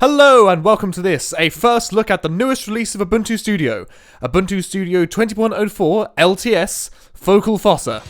Hello and welcome to this, a first look at the newest release of Ubuntu Studio, Ubuntu Studio 20.04 LTS, Focal Fossa.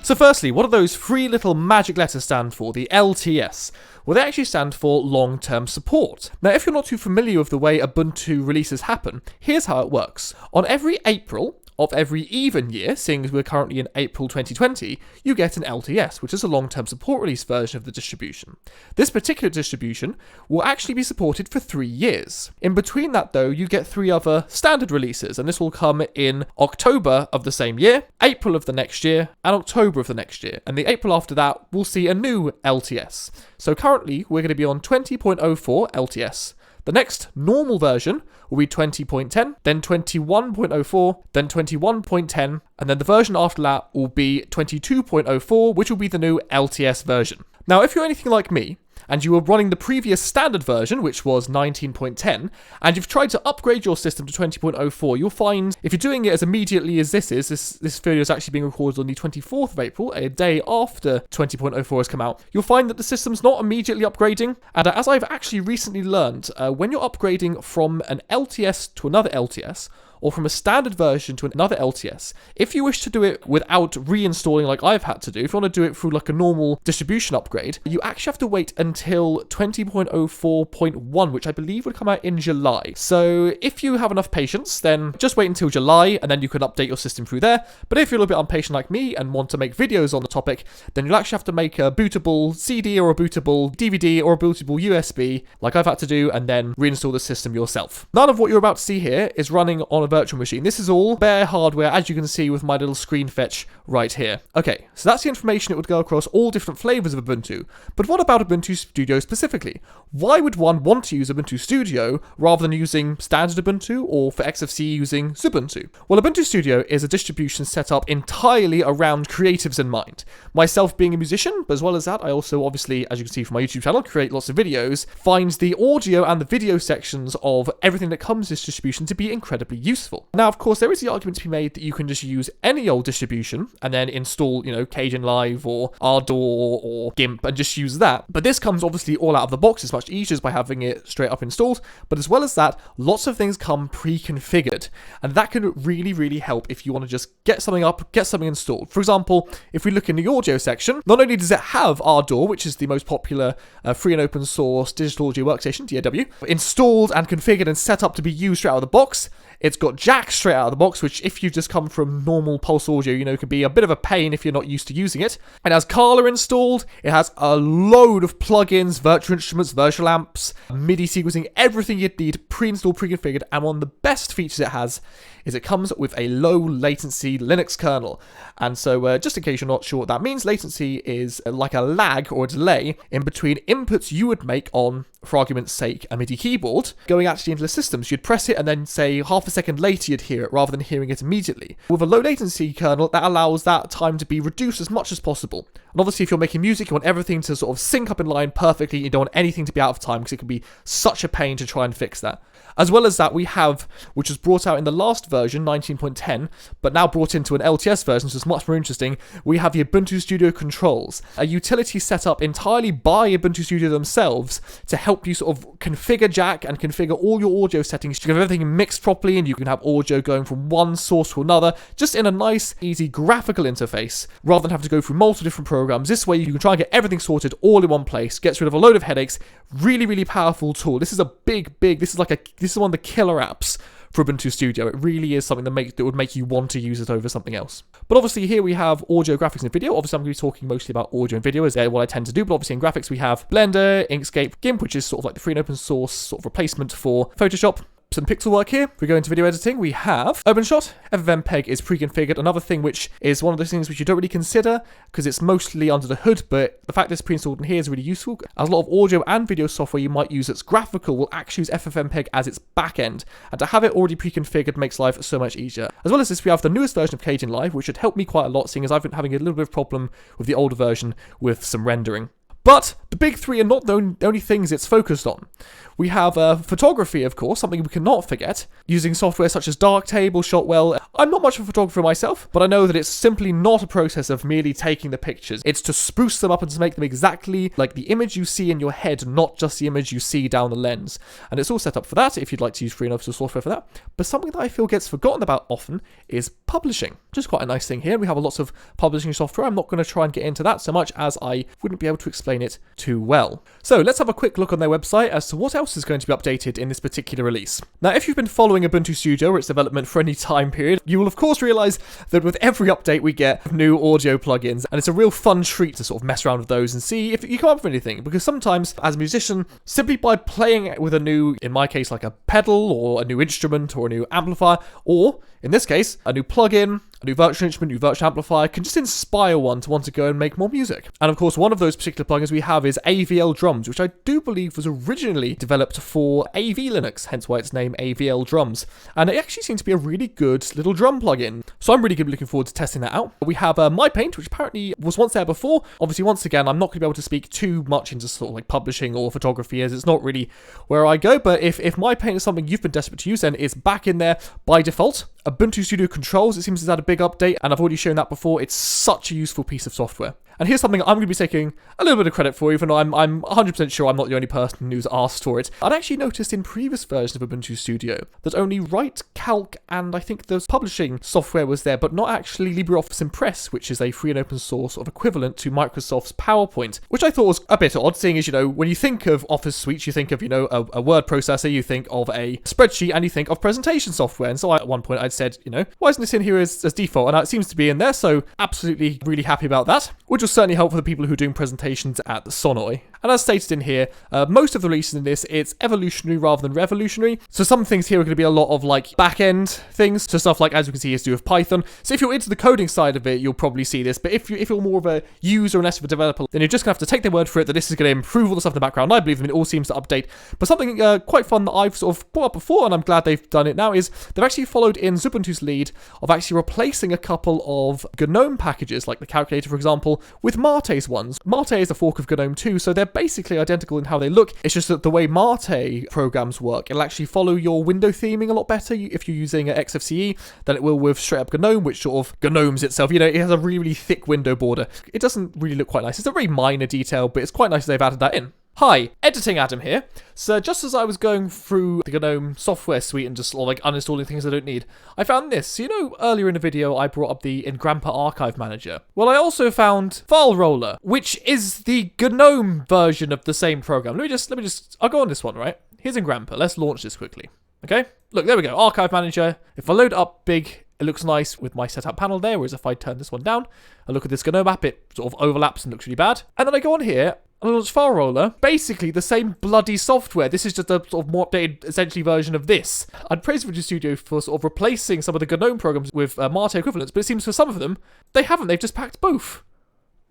So firstly, what do those three little magic letters stand for, the LTS? Well, they actually stand for Long Term Support. Now, if you're not too familiar with the way Ubuntu releases happen, here's how it works. On every April of every even year, seeing as we're currently in April 2020, you get an LTS, which is a long-term support release version of the distribution. This particular distribution will actually be supported for 3 years. In between that, though, you get 3 other standard releases, and this will come in October of the same year, April of the next year, and October of the next year. And the April after that, we'll see a new LTS. So currently, we're going to be on 20.04 LTS. The next normal version will be 20.10, then 21.04, then 21.10, and then the version after that will be 22.04, which will be the new LTS version. Now, if you're anything like me, and you were running the previous standard version, which was 19.10, and you've tried to upgrade your system to 20.04, you'll find, if you're doing it as immediately as this video is actually being recorded on the 24th of April, a day after 20.04 has come out, you'll find that the system's not immediately upgrading, and as I've actually recently learned, when you're upgrading from an LTS to another LTS, or from a standard version to another LTS, if you wish to do it without reinstalling like I've had to do, if you want to do it through like a normal distribution upgrade, you actually have to wait until 20.04.1, which I believe would come out in July. So if you have enough patience, then just wait until July and then you can update your system through there. But if you're a little bit impatient like me and want to make videos on the topic, then you'll actually have to make a bootable CD or a bootable DVD or a bootable USB, like I've had to do, and then reinstall the system yourself. None of what you're about to see here is running on a virtual machine. This is all bare hardware, as you can see with my little screen fetch right here. Okay, so that's the information. It would go across all different flavors of Ubuntu. But what about Ubuntu Studio specifically? Why would one want to use Ubuntu Studio rather than using standard Ubuntu, or for XFCE using Ubuntu? Well, Ubuntu Studio is a distribution set up entirely around creatives in mind. Myself being a musician, but as well as that, I also obviously, as you can see from my YouTube channel, create lots of videos, finds the audio and the video sections of everything that comes with this distribution to be incredibly useful. Now, of course, there is the argument to be made that you can just use any old distribution and then install, Kdenlive or Ardor or GIMP and just use that. But this comes obviously all out of the box. It's much easier by having it straight up installed. But as well as that, lots of things come pre-configured. And that can really, really help if you want to just get something up, get something installed. For example, if we look in the audio section, not only does it have Ardor, which is the most popular free and open source digital audio workstation, DAW, installed and configured and set up to be used straight out of the box, it's got jack straight out of the box, which if you just come from normal Pulse audio, can be a bit of a pain if you're not used to using it. It has Kala installed. It has a load of plugins, virtual instruments, virtual amps, MIDI sequencing, everything you'd need pre-installed, pre-configured. And one of the best features it has is it comes with a low latency Linux kernel. And so just in case you're not sure what that means, latency is like a lag or a delay in between inputs you would make on, for argument's sake, a MIDI keyboard going actually into the system. So you'd press it and then say half a second later you'd hear it rather than hearing it immediately. With a low latency kernel, that allows that time to be reduced as much as possible. And obviously if you're making music, you want everything to sort of sync up in line perfectly. You don't want anything to be out of time because it can be such a pain to try and fix that. As well as that, we have, which was brought out in the last version, 19.10, but now brought into an LTS version, so it's much more interesting, we have the Ubuntu Studio controls, a utility set up entirely by Ubuntu Studio themselves to help you sort of configure jack and configure all your audio settings to get everything mixed properly, and you can have audio going from one source to another, just in a nice, easy graphical interface, rather than having to go through multiple different programs. This way you can try and get everything sorted all in one place, gets rid of a load of headaches. Really, really powerful tool. This is a this is one of the killer apps for Ubuntu Studio. It really is something that would make you want to use it over something else. But obviously here we have audio, graphics, and video. Obviously I'm going to be talking mostly about audio and video as what I tend to do, but obviously in graphics we have Blender, Inkscape, GIMP, which is sort of like the free and open source sort of replacement for Photoshop. Some pixel work here. If we go into video editing, we have OpenShot. FFmpeg is pre-configured. Another thing which is one of those things which you don't really consider because it's mostly under the hood, but the fact that it's pre-installed in here is really useful. As a lot of audio and video software you might use that's graphical will actually use FFmpeg as its backend, and to have it already pre-configured makes life so much easier. As well as this, we have the newest version of Kdenlive, which should help me quite a lot, seeing as I've been having a little bit of problem with the older version with some rendering. But the big three are not the only things it's focused on. We have photography, of course, something we cannot forget, using software such as Darktable, Shotwell. I'm not much of a photographer myself, but I know that it's simply not a process of merely taking the pictures. It's to spruce them up and to make them exactly like the image you see in your head, not just the image you see down the lens. And it's all set up for that, if you'd like to use free and open source software for that. But something that I feel gets forgotten about often is publishing, which is quite a nice thing here. We have lots of publishing software. I'm not going to try and get into that so much as I wouldn't be able to explain it too well. So let's have a quick look on their website as to what else is going to be updated in this particular release. Now, if you've been following Ubuntu Studio or its development for any time period, you will of course realize that with every update we get new audio plugins, and it's a real fun treat to sort of mess around with those and see if you come up with anything, because sometimes as a musician, simply by playing with a new, in my case like a pedal or a new instrument or a new amplifier, or in this case a new plugin, a new virtual instrument, new virtual amplifier, can just inspire one to want to go and make more music. And of course, one of those particular plugins we have is AVL Drums, which I do believe was originally developed for AV Linux, hence why it's named AVL Drums. And it actually seems to be a really good little drum plugin. So I'm really looking forward to testing that out. We have MyPaint, which apparently was once there before. Obviously, once again, I'm not going to be able to speak too much into sort of like publishing or photography, as it's not really where I go. But if MyPaint is something you've been desperate to use, then it's back in there by default. Ubuntu Studio Controls, it seems to have had a big update, and I've already shown that before. It's such a useful piece of software. And here's something I'm going to be taking a little bit of credit for, even though I'm 100% sure I'm not the only person who's asked for it. I'd actually noticed in previous versions of Ubuntu Studio that only Write, Calc, and I think the publishing software was there, but not actually LibreOffice Impress, which is a free and open source of equivalent to Microsoft's PowerPoint, which I thought was a bit odd, seeing as, when you think of Office suites, you think of, a word processor, you think of a spreadsheet, and you think of presentation software. And so at one point I'd said, why isn't this in here as default? And it seems to be in there, so absolutely really happy about that, which will certainly help for the people who are doing presentations at the Sonoy. And as stated in here, most of the releases in this, it's evolutionary rather than revolutionary. So some things here are going to be a lot of like back-end things, so stuff like, as you can see, is to do with Python. So if you're into the coding side of it, you'll probably see this. But if you're more of a user and less of a developer, then you're just going to have to take their word for it that this is going to improve all the stuff in the background. I believe them, it all seems to update. But something quite fun that I've sort of brought up before, and I'm glad they've done it now, is they've actually followed in Ubuntu's lead of actually replacing a couple of GNOME packages, like the calculator, for example, with Marte's ones. Mate is a fork of GNOME too, so they're basically identical in how they look. It's just that the way Mate programs work, it'll actually follow your window theming a lot better if you're using XFCE than it will with straight up GNOME, which sort of GNOMEs itself. It has a really thick window border. It doesn't really look quite nice. It's a very minor detail, but it's quite nice they've added that in. Hi, Editing Adam here. So just as I was going through the GNOME software suite and just sort of like uninstalling things I don't need, I found this. So earlier in the video I brought up the Grandpa Archive Manager. Well, I also found File Roller, which is the GNOME version of the same program. Let me just, I'll go on this one, right? Here's Grandpa. Let's launch this quickly. Okay? Look, there we go. Archive Manager. If I load up big, it looks nice with my setup panel there, whereas if I turn this one down, I look at this GNOME app, it sort of overlaps and looks really bad. And then I go on here, and I launch File Roller, basically the same bloody software. This is just a sort of more updated, essentially, version of this. I'd praise Ubuntu Studio for sort of replacing some of the GNOME programs with Mate equivalents, but it seems for some of them, they haven't. They've just packed both.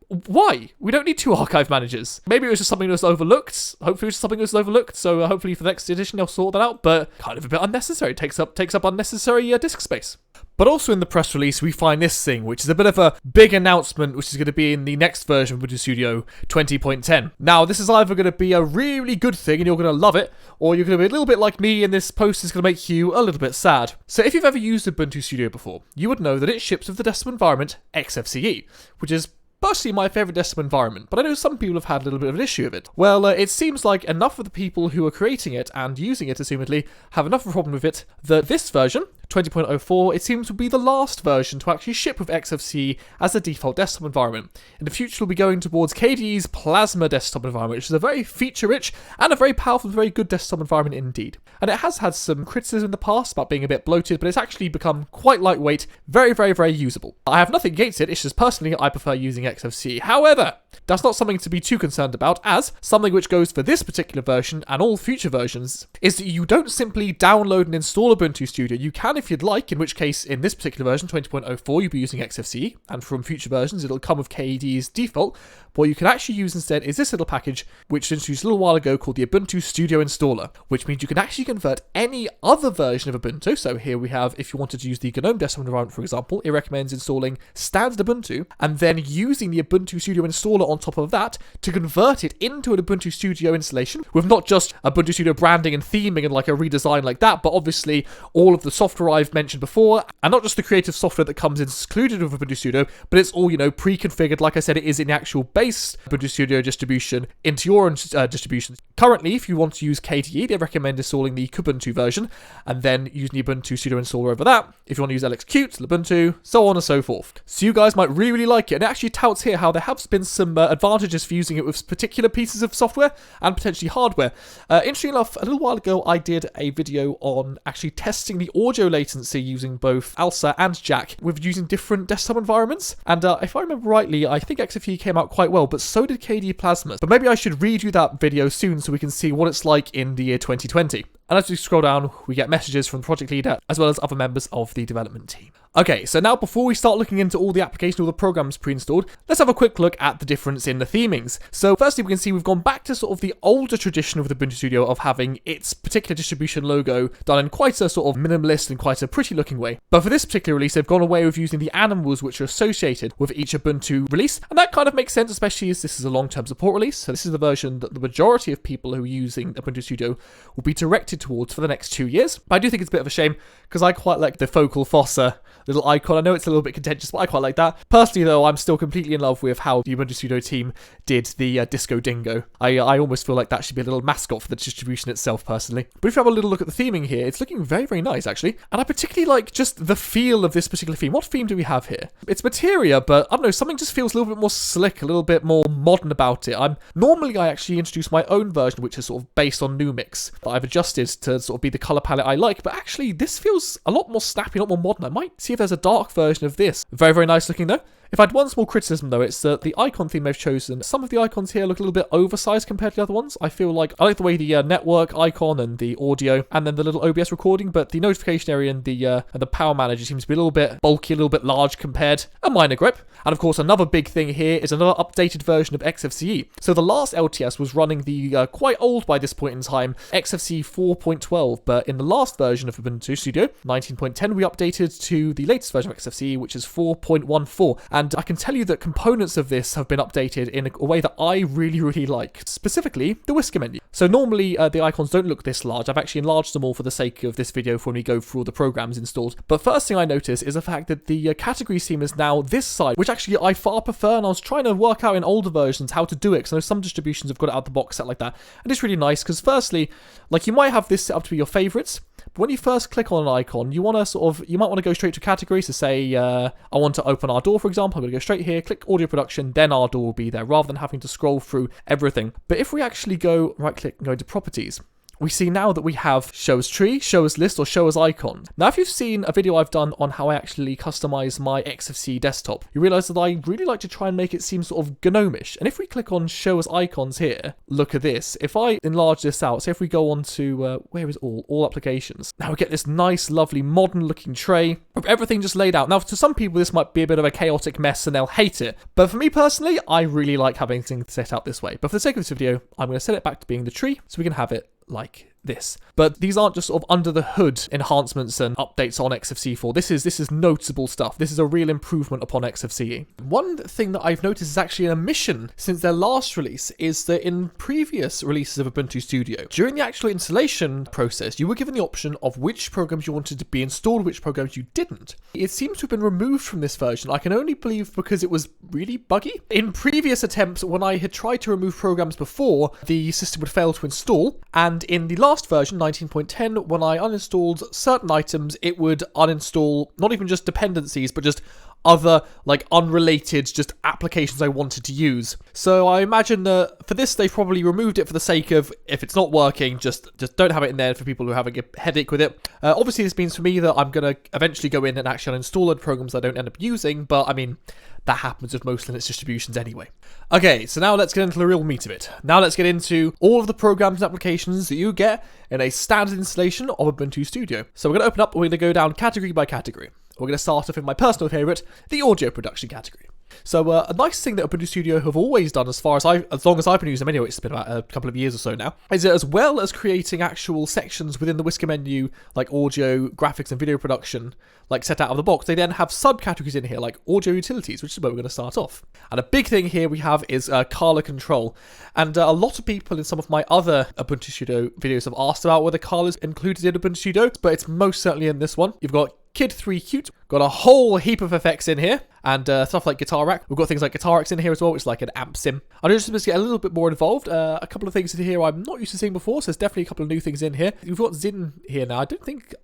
Why? We don't need two archive managers. Maybe it was just something that was overlooked. Hopefully it was just something that was overlooked, so hopefully for the next edition they'll sort that out, but kind of a bit unnecessary. It takes up unnecessary disk space. But also in the press release, we find this thing, which is a bit of a big announcement, which is going to be in the next version of Ubuntu Studio 20.10. Now, this is either going to be a really good thing and you're going to love it, or you're going to be a little bit like me and this post is going to make you a little bit sad. So if you've ever used Ubuntu Studio before, you would know that it ships with the desktop environment XFCE, which is personally my favourite desktop environment, but I know some people have had a little bit of an issue with it. Well, it seems like enough of the people who are creating it and using it, assumedly, have enough of a problem with it that this version, 20.04, it seems to be the last version to actually ship with XFCE as the default desktop environment. In the future, we'll be going towards KDE's Plasma desktop environment, which is a very feature-rich and a very powerful, very good desktop environment indeed. And it has had some criticism in the past about being a bit bloated, but it's actually become quite lightweight, very, very, very usable. I have nothing against it, it's just personally I prefer using XFCE. However, that's not something to be too concerned about, as something which goes for this particular version and all future versions is that you don't simply download and install Ubuntu Studio. You can if you'd like, in which case in this particular version, 20.04, you'll be using XFCE, and from future versions it'll come with KDE's default. What you can actually use instead is this little package which was introduced a little while ago called the Ubuntu Studio Installer, which means you can actually actually convert any other version of Ubuntu. So here we have, if you wanted to use the GNOME desktop environment, for example, it recommends installing standard Ubuntu and then using the Ubuntu Studio installer on top of that to convert it into an Ubuntu Studio installation with not just Ubuntu Studio branding and theming and like a redesign like that, but obviously all of the software I've mentioned before, and not just the creative software that comes included with Ubuntu Studio, but it's all, pre-configured, like I said, it is in the actual base Ubuntu Studio distribution into your own distributions. Currently, if you want to use KDE, they recommend installing the Kubuntu version and then using the Ubuntu Studio installer over that. If you want to use LXQt, Ubuntu, so on and so forth. So you guys might really like it. And it actually touts here how there have been some advantages for using it with particular pieces of software and potentially hardware. Interestingly enough, a little while ago, I did a video on actually testing the audio latency using both ALSA and Jack with using different desktop environments. And if I remember rightly, I think XFCE came out quite well, but so did KDE Plasma. But maybe I should redo that video soon so we can see what it's like in the year 2020. And as we scroll down, we get messages from the project leader as well as other members of the development team. Okay, so now before we start looking into all the applications, all the programs pre-installed, let's have a quick look at the difference in the themings. So firstly, we can see we've gone back to sort of the older tradition of the Ubuntu Studio of having its particular distribution logo done in quite a sort of minimalist and quite a pretty looking way. But for this particular release, they've gone away with using the animals which are associated with each Ubuntu release. And that kind of makes sense, especially as this is a long-term support release. So this is the version that the majority of people who are using Ubuntu Studio will be directed towards for the next 2 years. But I do think it's a bit of a shame because I quite like the Focal Fossa little icon. I know it's a little bit contentious, but I quite like that. Personally, though, I'm still completely in love with how the Ubuntu Studio team did the Disco Dingo. I almost feel like that should be a little mascot for the distribution itself, personally. But if you have a little look at the theming here, it's looking very, very nice, actually. And I particularly like just the feel of this particular theme. What theme do we have here? It's Materia, but I don't know, something just feels a little bit more slick, a little bit more modern about it. Normally, I actually introduce my own version, which is sort of based on Numix, that I've adjusted to sort of be the color palette I like. But actually, this feels a lot more snappy, a lot more modern. I might see if there's a dark version of this. Very, very nice looking though. If I had one small criticism though, it's that the icon theme I've chosen, some of the icons here look a little bit oversized compared to the other ones. I feel like I like the way the network icon and the audio and then the little OBS recording, but the notification area and the power manager seems to be a little bit bulky, a little bit large compared. A minor gripe. And of course, another big thing here is another updated version of XFCE. So the last LTS was running the quite old by this point in time, XFCE 4.12, but in the last version of Ubuntu Studio, 19.10, we updated to the latest version of XFCE, which is 4.14. And I can tell you that components of this have been updated in a way that I really, really like. Specifically, the whisker menu. So normally, the icons don't look this large. I've actually enlarged them all for the sake of this video for when we go through all the programs installed. But first thing I notice is the fact that the category scheme is now this side, which actually I far prefer, and I was trying to work out in older versions how to do it, because I know some distributions have got it out the box set like that. And it's really nice, because firstly, like you might have this set up to be your favorites, but when you first click on an icon, you want to you might want to go straight to categories. So say, I want to open Ardour, for example. I'm going to go straight here, click audio production, then Ardour will be there, rather than having to scroll through everything. But if we actually go right click and go to properties, we see now that we have show as tree, show as list, or show as icon. Now, if you've seen a video I've done on how I actually customize my XFCE desktop, you realize that I really like to try and make it seem sort of GNOME-ish. And if we click on show as icons here, look at this. If I enlarge this out, say if we go on to, where is all applications? Now we get this nice, lovely, modern looking tray with everything just laid out. Now, to some people, this might be a bit of a chaotic mess and they'll hate it. But for me personally, I really like having things set out this way. But for the sake of this video, I'm going to set it back to being the tree so we can have it like this. But these aren't just sort of under the hood enhancements and updates on XFCE4. This is notable stuff. This is a real improvement upon XFCE. One thing that I've noticed is actually an omission since their last release is that in previous releases of Ubuntu Studio, during the actual installation process, you were given the option of which programs you wanted to be installed, which programs you didn't. It seems to have been removed from this version. I can only believe because it was really buggy. In previous attempts, when I had tried to remove programs before, the system would fail to install, and in the last version, 19.10, when I uninstalled certain items, it would uninstall not even just dependencies, but just other, like, unrelated, just applications I wanted to use. So I imagine that for this, they've probably removed it for the sake of, if it's not working, just don't have it in there for people who are having a headache with it. Obviously, this means for me that I'm going to eventually go in and actually uninstall the programs I don't end up using, but I mean, that happens with most Linux distributions anyway. Okay, so now let's get into the real meat of it. Now let's get into all of the programs and applications that you get in a standard installation of Ubuntu Studio. So we're going to open up and we're going to go down category by category. We're going to start off with my personal favourite, the audio production category. So a nice thing that Ubuntu Studio have always done, as long as I've been using them anyway, it's been about a couple of years or so now, is that as well as creating actual sections within the Whisker menu, like audio, graphics, and video production, like set out of the box, they then have subcategories in here, like audio utilities, which is where we're going to start off. And a big thing here we have is Kala control. And a lot of people in some of my other Ubuntu Studio videos have asked about whether Kala is included in Ubuntu Studio, but it's most certainly in this one. You've got Kid3 Cute, got a whole heap of effects in here, and stuff like Guitar Rack. We've got things like Guitar Racks in here as well, which is like an amp sim. I'm just supposed to get a little bit more involved. A couple of things in here I'm not used to seeing before, so there's definitely a couple of new things in here. We've got Zin here now.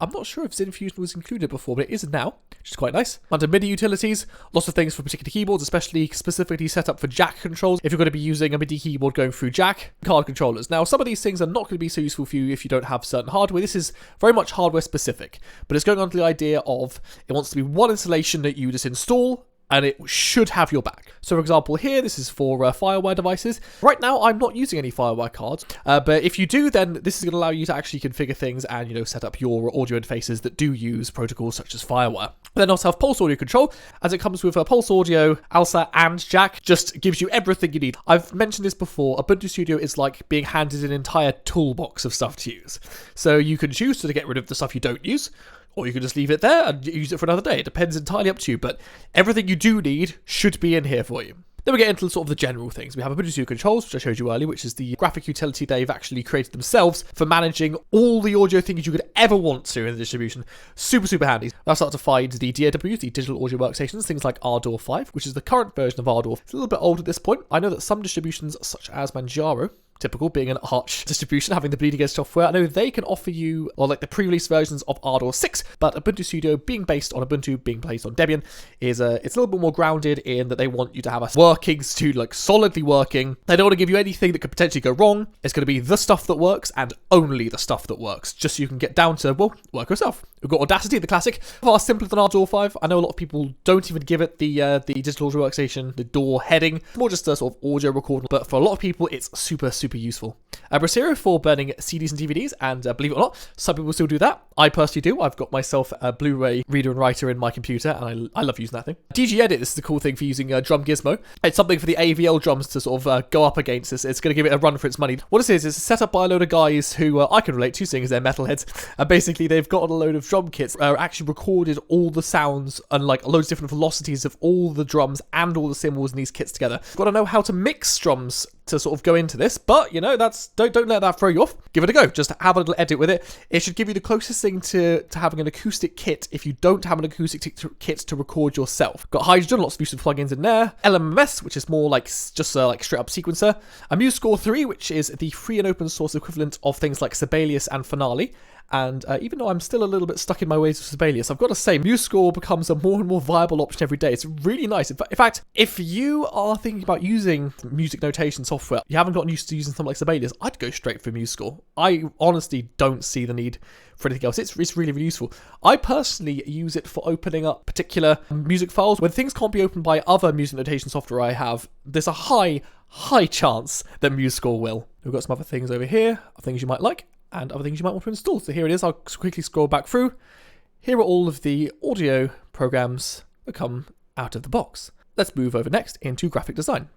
I'm not sure if Zin Fusion was included before, but it is now, which is quite nice. Under MIDI utilities, lots of things for particular keyboards, especially specifically set up for jack controls. If you're going to be using a MIDI keyboard going through jack, card controllers. Now, some of these things are not going to be so useful for you if you don't have certain hardware. This is very much hardware specific, but it's going on to the idea of it wants to be one installation that you just install, and it should have your back. So for example here, this is for Firewire devices. Right now I'm not using any Firewire cards, but if you do, then this is going to allow you to actually configure things and, you know, set up your audio interfaces that do use protocols such as Firewire. Then also have Pulse Audio Control, as it comes with a Pulse Audio, ALSA and Jack, just gives you everything you need. I've mentioned this before, Ubuntu Studio is like being handed an entire toolbox of stuff to use. So you can choose to get rid of the stuff you don't use, or you can just leave it there and use it for another day. It depends entirely up to you, but everything you do need should be in here for you. Then we get into sort of the general things. We have Ubuntu Studio Controls, which I showed you earlier, which is the graphic utility they've actually created themselves for managing all the audio things you could ever want to in the distribution. Super, super handy. I'll start to find the DAWs, the digital audio workstations, things like Ardour 5, which is the current version of Ardour. It's a little bit old at this point. I know that some distributions, such as Manjaro, typical, being an Arch distribution, having the bleeding edge software, I know they can offer you, or like the pre-release versions of Ardour 6, but Ubuntu Studio, being based on Ubuntu, being based on Debian, it's a little bit more grounded in that they want you to have a working studio, like solidly working. They don't want to give you anything that could potentially go wrong. It's going to be the stuff that works and only the stuff that works, just so you can get down to, well, work yourself. We've got Audacity, the classic, far simpler than Ardour 5. I know a lot of people don't even give it the digital audio workstation, the DAW heading. It's more just a sort of audio recording, but for a lot of people, it's super, super useful. Brasero for burning CDs and DVDs, and believe it or not, some people still do that. I personally do. I've got myself a Blu-ray reader and writer in my computer, and I love using that thing. DG Edit, this is the cool thing for using Drum Gizmo. It's something for the AVL drums to sort of go up against. It's going to give it a run for its money. What it is it's set up by a load of guys who I can relate to, seeing as they're metalheads, and basically they've got a load of drum kits, actually recorded all the sounds and like loads of different velocities of all the drums and all the cymbals in these kits together. You've got to know how to mix drums to sort of go into this, but you know, that's don't let that throw you off. Give it a go. Just have a little edit with it. It should give you the closest thing to having an acoustic kit if you don't have an acoustic kit to record yourself. Got Hydrogen, lots of useful plugins in there. LMMS, which is more like just like straight up sequencer. A MuseScore 3, which is the free and open source equivalent of things like Sibelius and Finale. And even though I'm still a little bit stuck in my ways with Sibelius, I've got to say, MuseScore becomes a more and more viable option every day. It's really nice. In fact, if you are thinking about using music notation software, you haven't gotten used to using something like Sibelius, I'd go straight for MuseScore. I honestly don't see the need for anything else. It's really, really useful. I personally use it for opening up particular music files. When things can't be opened by other music notation software I have, there's a high chance that MuseScore will. We've got some other things over here, things you might like, and other things you might want to install. So here it is. I'll quickly scroll back through. Here are all of the audio programs that come out of the box. Let's move over next into graphic design,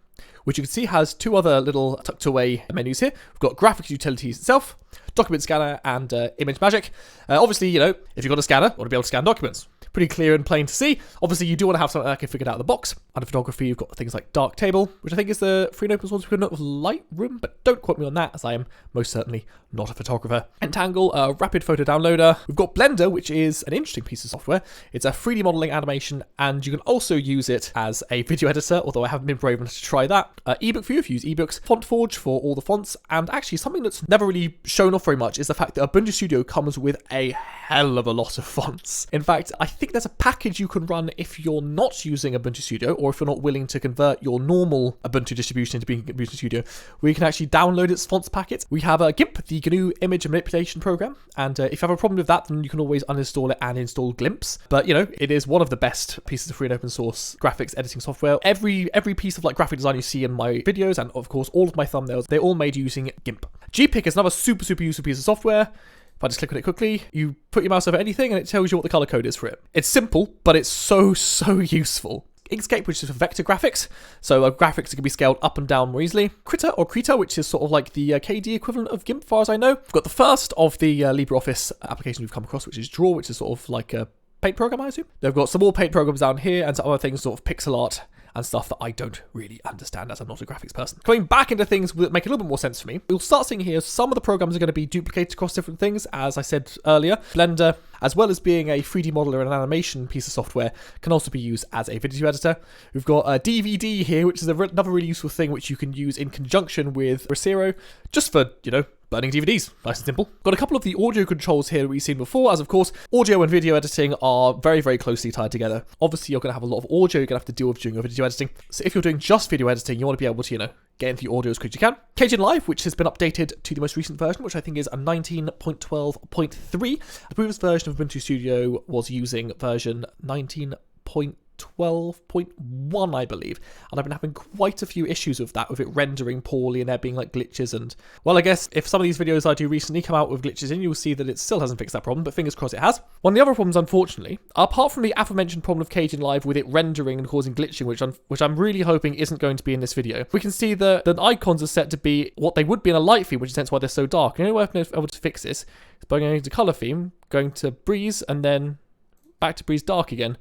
which you can see has two other little tucked away menus here. We've got graphics utilities itself, document scanner, and image magic. Obviously, you know, if you've got a scanner, you want to be able to scan documents. Pretty clear and plain to see. Obviously, you do want to have something that can figure out of the box. Under photography, you've got things like Darktable, which I think is the free and open source equivalent of Lightroom, but don't quote me on that, as I am most certainly not a photographer. Entangle, a rapid photo downloader. We've got Blender, which is an interesting piece of software. It's a 3D modeling animation, and you can also use it as a video editor, although I haven't been brave enough to try that. Ebook View, if you use ebooks. FontForge for all the fonts, and actually something that's never really shown off very much is the fact that Ubuntu Studio comes with a hell of a lot of fonts. In fact, I think there's a package you can run if you're not using Ubuntu Studio, or if you're not willing to convert your normal Ubuntu distribution into being Ubuntu Studio, where you can actually download its fonts packet. We have GIMP, the GNU image manipulation program, and if you have a problem with that, then you can always uninstall it and install Glimpse. But you know, it is one of the best pieces of free and open source graphics editing software. Every piece of like graphic design you see in my videos, and of course all of my thumbnails, they're all made using GIMP. GPick is another super useful piece of software. If I just click on it quickly, you put your mouse over anything and it tells you what the color code is for it. It's simple, but it's so useful. Inkscape, which is for vector graphics, so graphics can be scaled up and down more easily. Krita, which is sort of like the KD equivalent of GIMP, as far as I know. We've got the first of the LibreOffice applications we've come across, which is Draw, which is sort of like a paint program, I assume. They've got some more paint programs down here and some other things, sort of pixel art and stuff that I don't really understand, as I'm not a graphics person. Coming back into things that make a little bit more sense for me, we'll start seeing here some of the programs are going to be duplicated across different things. As I said earlier, Blender, as well as being a 3D modeler and an animation piece of software, can also be used as a video editor. We've got a DVD here, which is another really useful thing which you can use in conjunction with Recero, just for, burning DVDs, nice and simple. Got a couple of the audio controls here that we've seen before, as of course, audio and video editing are very, very closely tied together. Obviously, you're going to have a lot of audio you're going to have to deal with during your video editing. So if you're doing just video editing, you want to be able to, get into the audio as quick as you can. Kdenlive, which has been updated to the most recent version, which I think is a 19.12.3. The previous version of Ubuntu Studio was using version 19.12.1, I believe, and I've been having quite a few issues with that, with it rendering poorly and there being like glitches, and well, I guess if some of these videos I do recently come out with glitches in, you'll see that it still hasn't fixed that problem, but fingers crossed it has. One of the other problems, unfortunately, apart from the aforementioned problem of Kdenlive with it rendering and causing glitching, which I'm really hoping isn't going to be in this video, we can see that the icons are set to be what they would be in a light theme, which is hence why they're so dark. And the only way I've been able to fix this is by going to color theme, going to breeze, and then back to breeze dark again.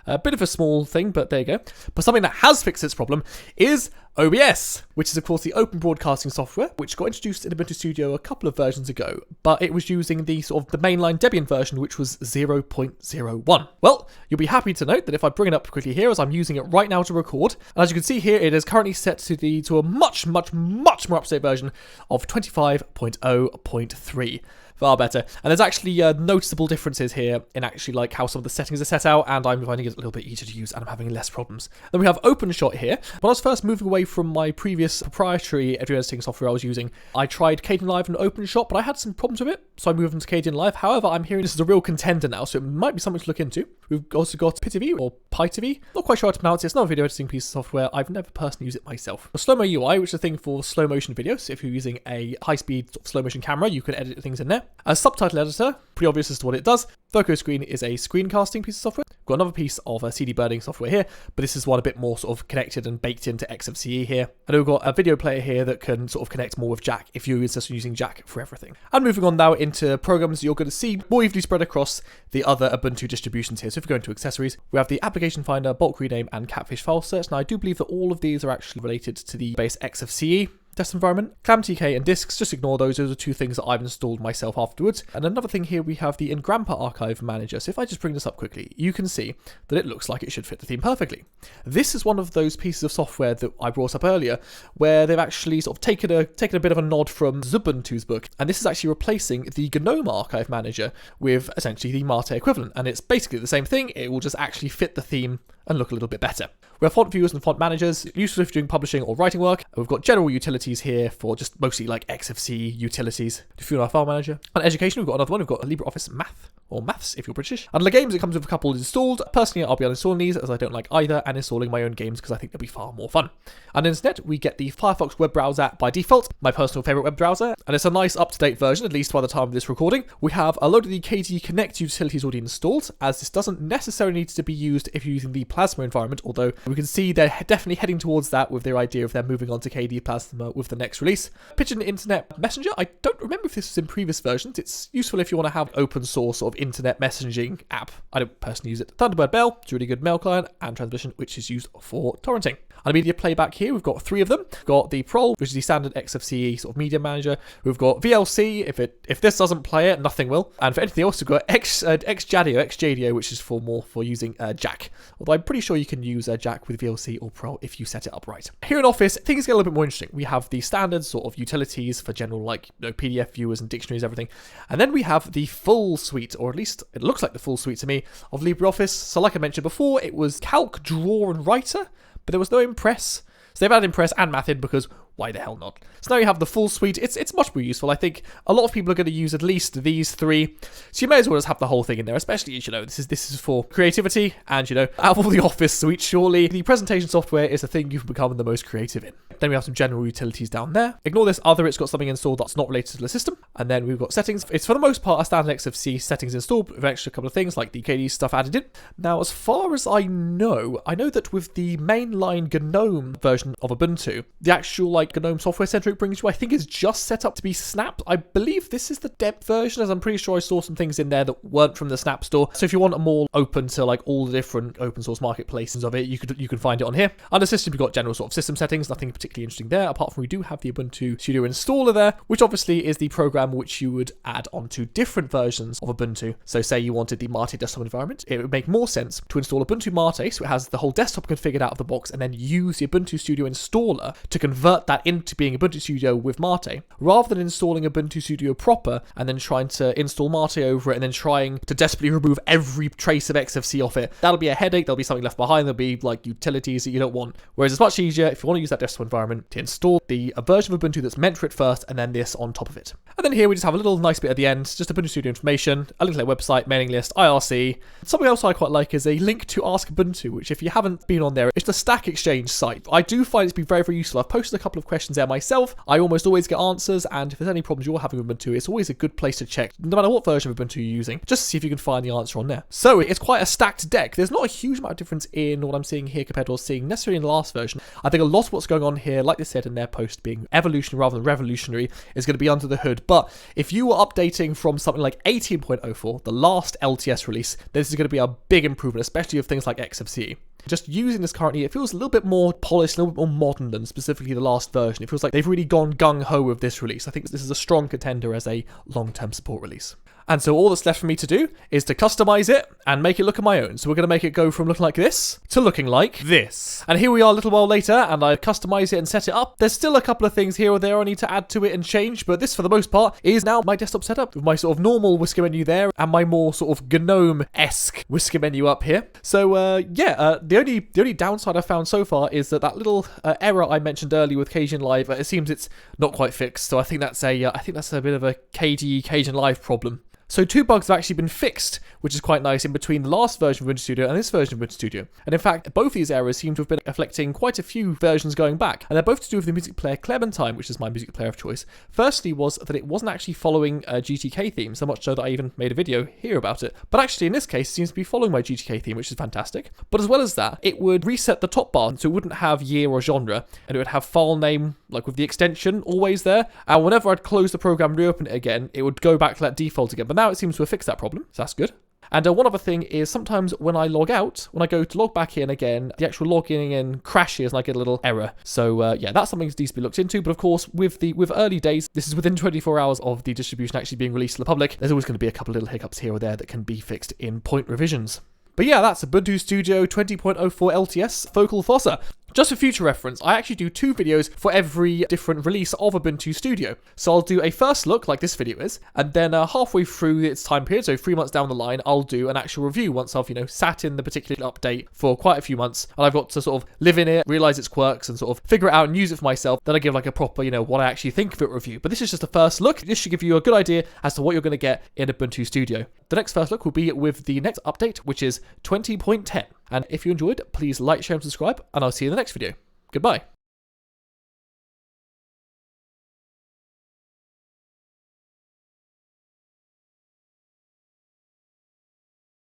A bit of a small thing, but there you go. But something that has fixed this problem is OBS, which is of course the open broadcasting software, which got introduced in Ubuntu Studio a couple of versions ago, but it was using the mainline Debian version, which was 0.01. Well, you'll be happy to note that if I bring it up quickly here, as I'm using it right now to record, and as you can see here, it is currently set to a much more up-to-date version of 25.0.3. Far better. And there's actually noticeable differences here in actually like how some of the settings are set out, and I'm finding it a little bit easier to use and I'm having less problems. Then we have OpenShot here. When I was first moving away from my previous proprietary video editing software I was using, I tried Kdenlive and OpenShot, but I had some problems with it, so I moved into Kdenlive. However, I'm hearing this is a real contender now, so it might be something to look into. We've also got PyTV or PyTV. Not quite sure how to pronounce it. It's not a video editing piece of software. I've never personally used it myself. The Slow-Mo UI, which is a thing for slow motion videos. So if you're using a high-speed slow motion camera, you can edit things in there. A subtitle editor, pretty obvious as to what it does. Focal Screen is a screencasting piece of software. We've got another piece of CD burning software here, but this is one a bit more sort of connected and baked into XFCE here. And we've got a video player here that can sort of connect more with Jack if you're just using Jack for everything. And moving on now into programs you're going to see more evenly spread across the other Ubuntu distributions here. So if you go into accessories, we have the application finder, bulk rename, and catfish file search. Now I do believe that all of these are actually related to the base XFCE test environment. ClamTK and disks, just ignore those. Those are two things that I've installed myself afterwards. And another thing here, we have the Ngrampa Archive Manager. So if I just bring this up quickly, you can see that it looks like it should fit the theme perfectly. This is one of those pieces of software that I brought up earlier, where they've actually sort of taken a bit of a nod from Ubuntu's book. And this is actually replacing the GNOME Archive Manager with essentially the Mate equivalent. And it's basically the same thing. It will just actually fit the theme and look a little bit better. We have font viewers and font managers, useful if you're doing publishing or writing work. We've got general utilities here for just mostly like XFCE utilities. If you're our file manager. On education, we've got another one. We've got a LibreOffice Math, or Maths if you're British. And the games, it comes with a couple installed. Personally, I'll be uninstalling these as I don't like either, and installing my own games because I think they'll be far more fun. And instead, we get the Firefox web browser by default, my personal favorite web browser, and it's a nice up-to-date version, at least by the time of this recording. We have a load of the KD Connect utilities already installed, as this doesn't necessarily need to be used if you're using the Plasma environment, although we can see they're definitely heading towards that with their idea of them moving on to KD Plasma with the next release. Pigeon Internet Messenger, I don't remember if this was in previous versions. It's useful if you want to have open source sort of internet messaging app. I don't personally use it. Thunderbird Bell, it's a really good mail client, and Transmission, which is used for torrenting. And media playback here, we've got three of them. We've got the Prol, which is the standard XFCE sort of media manager. We've got VLC, if this doesn't play it, nothing will. And for anything else, we've got XJadio, which is for using Jack. Although I'm pretty sure you can use Jack with VLC or Pro if you set it up right. Here in Office, things get a little bit more interesting. We have the standard sort of utilities for general like PDF viewers and dictionaries, everything. And then we have the full suite, or at least it looks like the full suite to me, of LibreOffice. So like I mentioned before, it was Calc, Draw, and Writer, but there was no Impress. So they've added Impress and Math in because why the hell not? So now you have the full suite. It's much more useful. I think a lot of people are going to use at least these 3. So you may as well just have the whole thing in there, especially as, this is for creativity, and, out of all the Office suite, surely the presentation software is the thing you can become the most creative in. Then we have some general utilities down there. Ignore this other, it's got something installed that's not related to the system. And then we've got settings. It's for the most part a standard XFC settings installed with an extra couple of things like the KD stuff added in. Now, as far as I know that with the mainline GNOME version of Ubuntu, the actual GNOME Software Center it brings you, I think is just set up to be Snap. I believe this is the deb version, as I'm pretty sure I saw some things in there that weren't from the Snap store. So if you want a more open to all the different open source marketplaces of it, you can find it on here. Under system, you've got general sort of system settings, nothing particularly interesting there, apart from we do have the Ubuntu Studio installer there, which obviously is the program which you would add onto different versions of Ubuntu. So say you wanted the Mate desktop environment, it would make more sense to install Ubuntu Mate, so it has the whole desktop configured out of the box, and then use the Ubuntu Studio installer to convert that into being Ubuntu Studio with Mate, rather than installing Ubuntu Studio proper and then trying to install Mate over it and then trying to desperately remove every trace of XFC off it. That'll be a headache, there'll be something left behind, there'll be utilities that you don't want. Whereas it's much easier if you want to use that desktop environment to install a version of Ubuntu that's meant for it first, and then this on top of it. And then here we just have a little nice bit at the end, just Ubuntu Studio information, a link to their website, mailing list, IRC. Something else I quite like is a link to Ask Ubuntu, which if you haven't been on there, it's the Stack Exchange site. I do find it to be very, very useful. I've posted a couple of questions there myself. I almost always get answers, and if there's any problems you're having with Ubuntu, it's always a good place to check, no matter what version of Ubuntu you're using, just to see if you can find the answer on there. So it's quite a stacked deck. There's not a huge amount of difference in what I'm seeing here compared to what I was seeing necessarily in the last version. I think a lot of what's going on here, like they said in their post, being evolutionary rather than revolutionary, is going to be under the hood. But if you were updating from something like 18.04, the last LTS release, this is going to be a big improvement, especially of things like XFCE. Just using this currently, it feels a little bit more polished, a little bit more modern than specifically the last version. It feels like they've really gone gung-ho with this release. I think this is a strong contender as a long-term support release. And so all that's left for me to do is to customize it and make it look on my own. So we're going to make it go from looking like this to looking like this. And here we are a little while later, and I customized it and set it up. There's still a couple of things here or there I need to add to it and change, but this for the most part is now my desktop setup with my sort of normal whisker menu there and my more sort of GNOME-esque whisker menu up here. So the only downside I've found so far is that little error I mentioned earlier with Kdenlive, it seems it's not quite fixed. So I think that's a bit of a Kdenlive problem. So 2 bugs have actually been fixed, which is quite nice, in between the last version of Ubuntu Studio and this version of Ubuntu Studio. And in fact, both these errors seem to have been affecting quite a few versions going back. And they're both to do with the music player Clementine, which is my music player of choice. Firstly was that it wasn't actually following a GTK theme, so much so that I even made a video here about it. But actually in this case, it seems to be following my GTK theme, which is fantastic. But as well as that, it would reset the top bar, so it wouldn't have year or genre, and it would have file name, like with the extension, always there. And whenever I'd close the program and reopen it again, it would go back to that default again. But now it seems to have fixed that problem, so that's good. And one other thing is sometimes when I log out, when I go to log back in again, the actual logging in crashes and I get a little error. So yeah, that's something that needs to be looked into. But of course, with early days, this is within 24 hours of the distribution actually being released to the public. There's always going to be a couple of little hiccups here or there that can be fixed in point revisions. But yeah, that's Ubuntu Studio 20.04 LTS Focal Fossa. Just for future reference, I actually do 2 videos for every different release of Ubuntu Studio. So I'll do a first look, like this video is, and then halfway through its time period, so 3 months down the line, I'll do an actual review once I've, sat in the particular update for quite a few months, and I've got to sort of live in it, realize its quirks, and sort of figure it out and use it for myself. Then I give like a proper, what I actually think of it review. But this is just a first look. This should give you a good idea as to what you're going to get in Ubuntu Studio. The next first look will be with the next update, which is 20.10. And if you enjoyed, please like, share, and subscribe, and I'll see you in the next video. Goodbye.